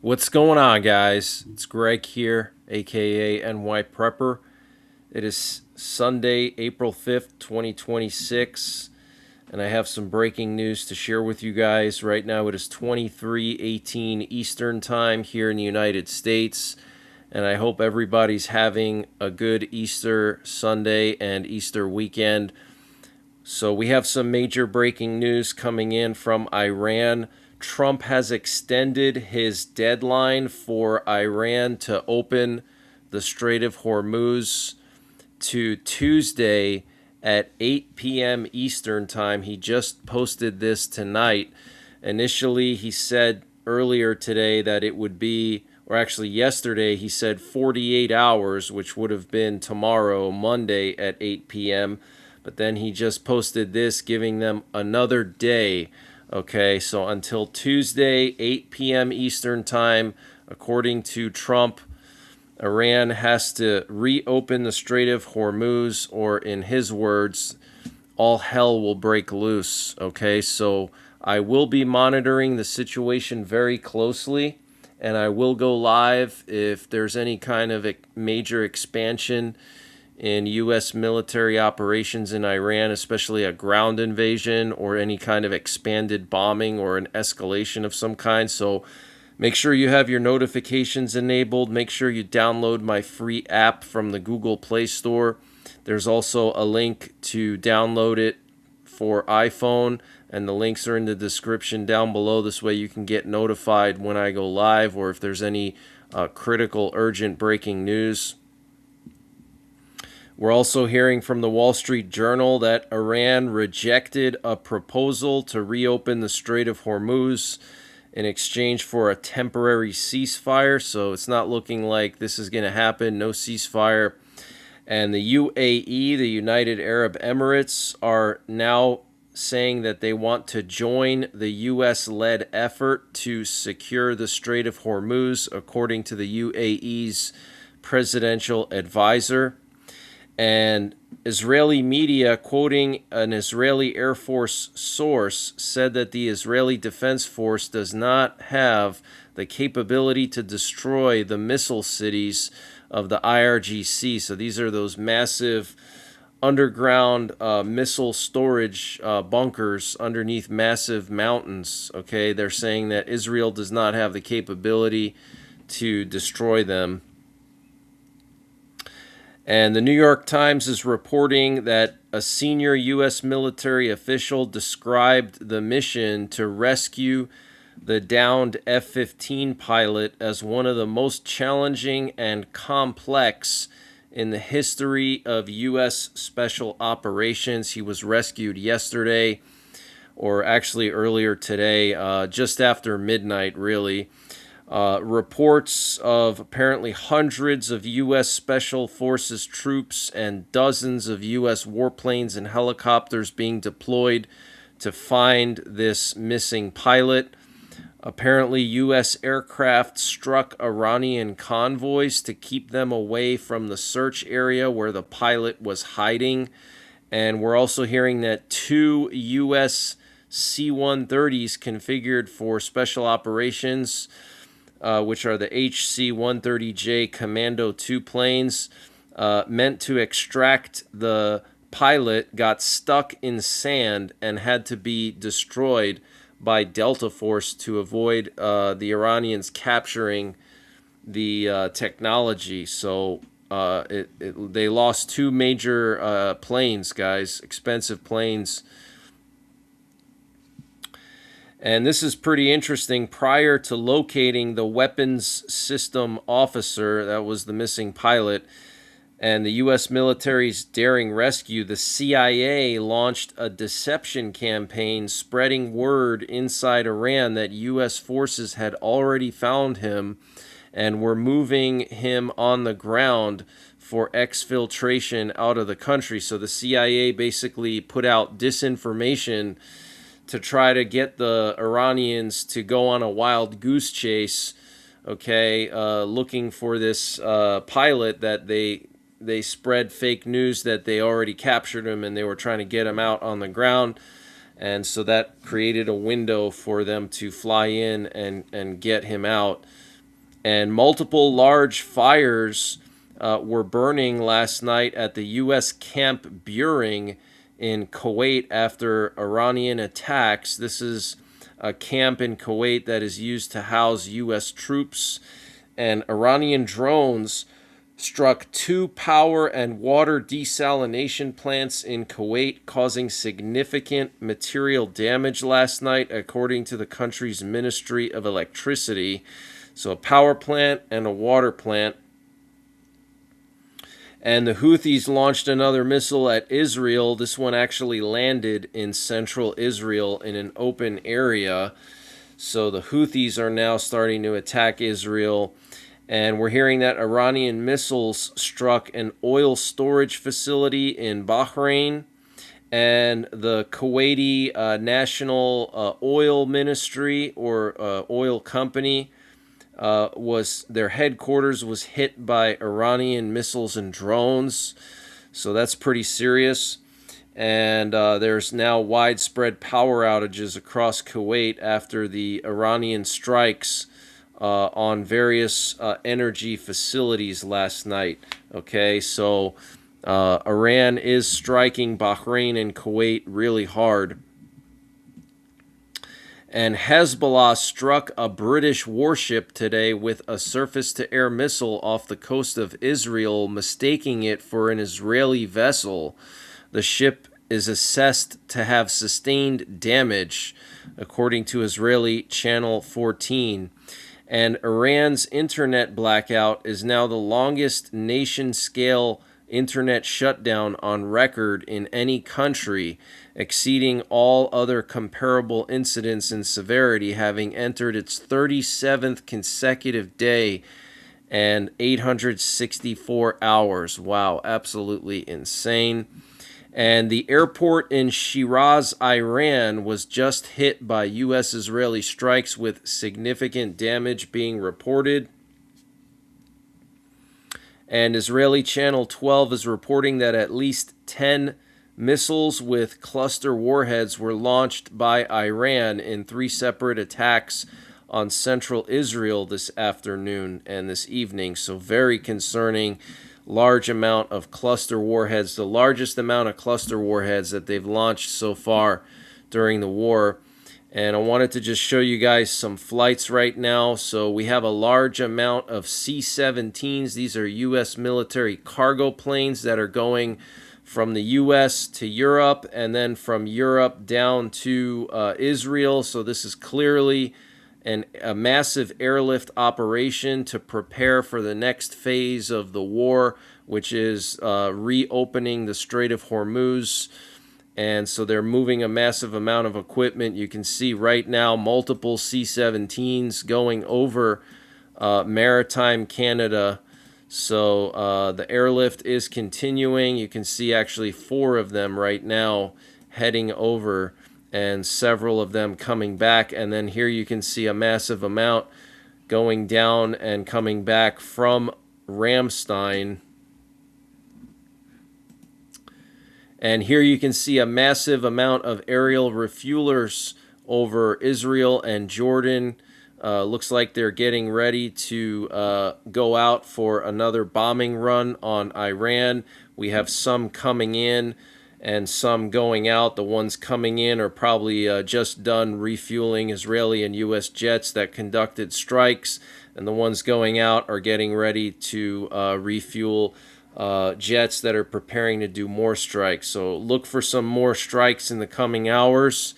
What's going on, guys? It's Greg here, aka NYPrepper. It is Sunday, April 5th, 2026, and I have some breaking news to share with you guys. Right now, it is 23:18 Eastern Time here in the United States, and I hope everybody's having a good Easter Sunday and Easter weekend. So, we have some major breaking news coming in from Iran. Trump has extended his deadline for Iran to open the Strait of Hormuz to Tuesday at 8 p.m. Eastern Time. He just posted this tonight. Initially, he said earlier today that it would be, or actually yesterday, he said 48 hours, which would have been tomorrow, Monday at 8 p.m. But then he just posted this, giving them another day. Okay, so until Tuesday, 8 p.m. Eastern Time, according to Trump, Iran has to reopen the Strait of Hormuz, or in his words, all hell will break loose. Okay, so I will be monitoring the situation very closely, and I will go live if there's any kind of major expansion in U.S. military operations in Iran, especially a ground invasion or any kind of expanded bombing or an escalation of some kind. So make sure you have your notifications enabled. Make sure you download my free app from the Google Play Store. There's also a link to download it for iPhone, and the links are in the description down below. This way you can get notified when I go live or if there's any critical, urgent breaking news. We're also hearing from the Wall Street Journal that Iran rejected a proposal to reopen the Strait of Hormuz in exchange for a temporary ceasefire. So it's not looking like this is going to happen. No ceasefire. And the UAE, the United Arab Emirates, are now saying that they want to join the U.S.-led effort to secure the Strait of Hormuz, according to the UAE's presidential advisor. And Israeli media, quoting an Israeli Air Force source, said that the Israeli Defense Force does not have the capability to destroy the missile cities of the IRGC. So these are those massive underground missile storage bunkers underneath massive mountains. Okay, they're saying that Israel does not have the capability to destroy them. And the New York Times is reporting that a senior U.S. military official described the mission to rescue the downed F-15 pilot as one of the most challenging and complex in the history of U.S. special operations. He was rescued yesterday, or actually earlier today, just after midnight, really. Reports of apparently hundreds of U.S. Special Forces troops and dozens of U.S. warplanes and helicopters being deployed to find this missing pilot. Apparently, U.S. aircraft struck Iranian convoys to keep them away from the search area where the pilot was hiding. And we're also hearing that 2 U.S. C-130s configured for special operations, which are the HC-130J Commando 2 planes, meant to extract the pilot, got stuck in sand and had to be destroyed by Delta Force to avoid the Iranians capturing the technology. So they lost 2 major planes, guys, expensive planes. And this is pretty interesting. Prior to locating the weapons system officer, that was the missing pilot, and the U.S. military's daring rescue, the CIA launched a deception campaign spreading word inside Iran that U.S. forces had already found him and were moving him on the ground for exfiltration out of the country. So the CIA basically put out disinformation to try to get the Iranians to go on a wild goose chase, okay, looking for this pilot that they spread fake news that they already captured him and they were trying to get him out on the ground. And so that created a window for them to fly in and get him out. And multiple large fires were burning last night at the U.S. Camp Buehring in Kuwait after Iranian attacks. This is a camp in Kuwait that is used to house U.S. troops, and Iranian drones struck 2 power and water desalination plants in Kuwait, causing significant material damage last night, according to the country's Ministry of Electricity. So a power plant and a water plant. And the Houthis launched another missile at Israel. This one actually landed in central Israel in an open area. So the Houthis are now starting to attack Israel. And we're hearing that Iranian missiles struck an oil storage facility in Bahrain. And the Kuwaiti National Oil Ministry or oil company their headquarters was hit by Iranian missiles and drones. So that's pretty serious. And there's now widespread power outages across Kuwait after the Iranian strikes on various energy facilities last night. Okay, so Iran is striking Bahrain and Kuwait really hard. And Hezbollah struck a British warship today with a surface-to-air missile off the coast of Israel, mistaking it for an Israeli vessel. The ship is assessed to have sustained damage, according to Israeli Channel 14. And Iran's internet blackout is now the longest nation-scale internet shutdown on record in any country, exceeding all other comparable incidents in severity, having entered its 37th consecutive day and 864 hours. Wow, absolutely insane. And the airport in Shiraz, Iran, was just hit by U.S.-Israeli strikes with significant damage being reported. And Israeli Channel 12 is reporting that at least 10 missiles with cluster warheads were launched by Iran in 3 separate attacks on central Israel this afternoon and this evening. So very concerning. Large amount of cluster warheads, the largest amount of cluster warheads that they've launched so far during the war. And I wanted to just show you guys some flights right now. So we have a large amount of C-17s. These are U.S. military cargo planes that are going from the U.S. to Europe and then from Europe down to Israel. So this is clearly a massive airlift operation to prepare for the next phase of the war, which is reopening the Strait of Hormuz. And so they're moving a massive amount of equipment. You can see right now multiple C-17s going over maritime Canada. So the airlift is continuing. You can see actually 4 of them right now heading over and several of them coming back. And then here you can see a massive amount going down and coming back from Ramstein. And here you can see a massive amount of aerial refuelers over Israel and Jordan. Looks like they're getting ready to go out for another bombing run on Iran. We have some coming in and some going out. The ones coming in are probably just done refueling Israeli and U.S. jets that conducted strikes. And the ones going out are getting ready to refuel jets that are preparing to do more strikes. So look for some more strikes in the coming hours.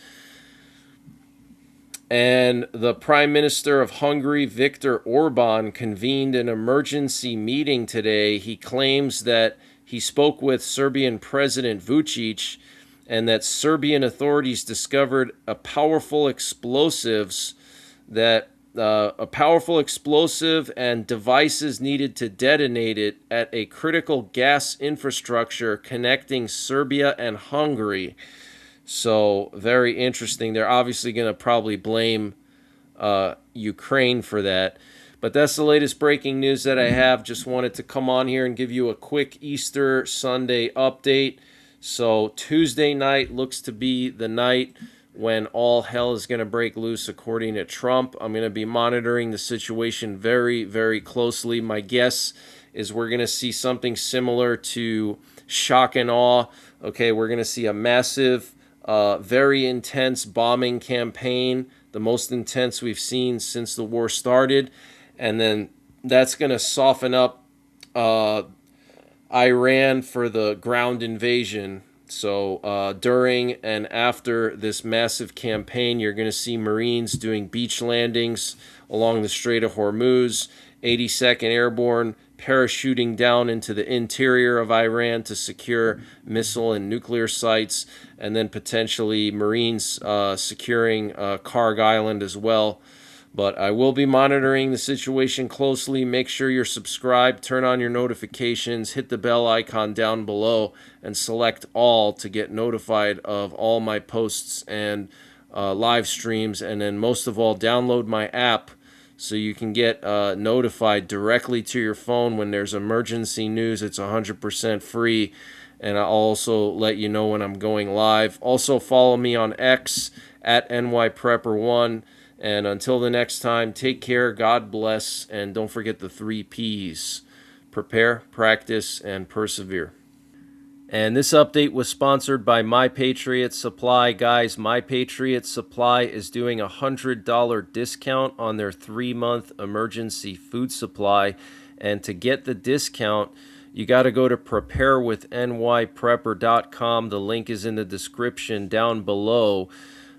And the Prime Minister of Hungary, Viktor Orban, convened an emergency meeting today. He claims that he spoke with Serbian President Vučić and that Serbian authorities discovered a powerful explosive and devices needed to detonate it at a critical gas infrastructure connecting Serbia and Hungary. So very interesting. They're obviously going to probably blame Ukraine for that. But that's the latest breaking news that I have. Just wanted to come on here and give you a quick Easter Sunday update. So Tuesday night looks to be the night when all hell is going to break loose, according to Trump. I'm going to be monitoring the situation very, very closely. My guess is we're going to see something similar to shock and awe. Okay, we're going to see a massive, very intense bombing campaign, the most intense we've seen since the war started. And then that's going to soften up Iran for the ground invasion. So during and after this massive campaign, you're going to see Marines doing beach landings along the Strait of Hormuz, 82nd Airborne parachuting down into the interior of Iran to secure missile and nuclear sites, and then potentially Marines securing Karg Island as well. But I will be monitoring the situation closely. Make sure you're subscribed, turn on your notifications, hit the bell icon down below, and select all to get notified of all my posts and live streams. And then most of all, download my app so you can get notified directly to your phone when there's emergency news. It's 100% free. And I'll also let you know when I'm going live. Also follow me on X at NYPrepper1. And until the next time, take care, God bless, and don't forget the 3 Ps. Prepare, practice, and persevere. And this update was sponsored by MyPatriot Supply. Guys, MyPatriot Supply is doing a $100 discount on their 3-month emergency food supply. And to get the discount, you got to go to preparewithnYprepper.com. The link is in the description down below.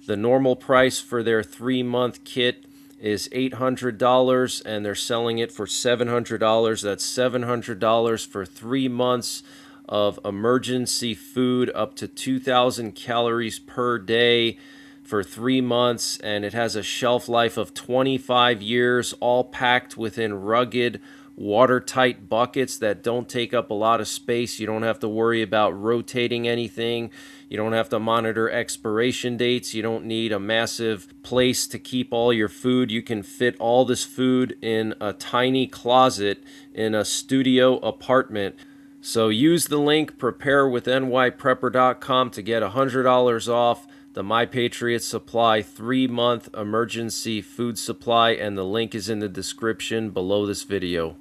The normal price for their 3-month kit is $800, and they're selling it for $700. That's $700 for 3 months of emergency food, up to 2,000 calories per day for 3 months, and it has a shelf life of 25 years, all packed within rugged, watertight buckets that don't take up a lot of space. You don't have to worry about rotating anything. You don't have to monitor expiration dates. You don't need a massive place to keep all your food. You can fit all this food in a tiny closet in a studio apartment. So use the link preparewithnYprepper.com to get $100 off the MyPatriot Supply 3-month emergency food supply, and the link is in the description below this video.